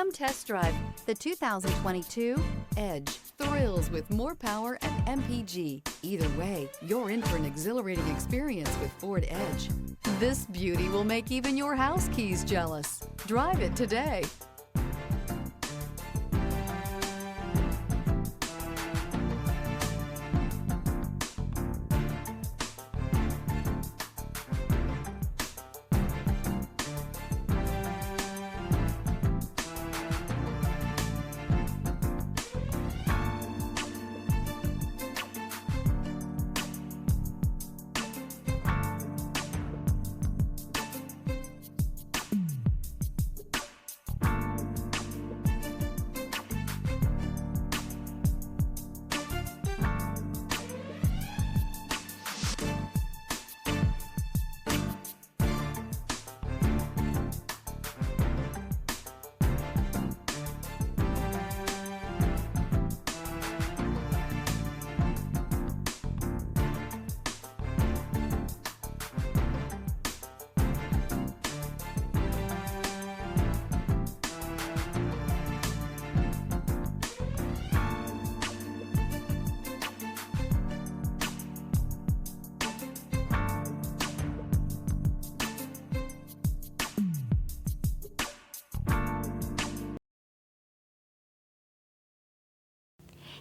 Come test drive the 2022 Edge. Thrills with more power and MPG. Either way, you're in for an exhilarating experience with Ford Edge. This beauty will make even your house keys jealous. Drive it today.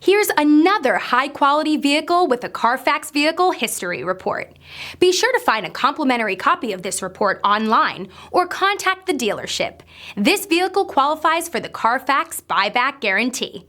Here's another high-quality vehicle with a Carfax Vehicle History Report. Be sure to find a complimentary copy of this report online or contact the dealership. This vehicle qualifies for the Carfax Buyback Guarantee.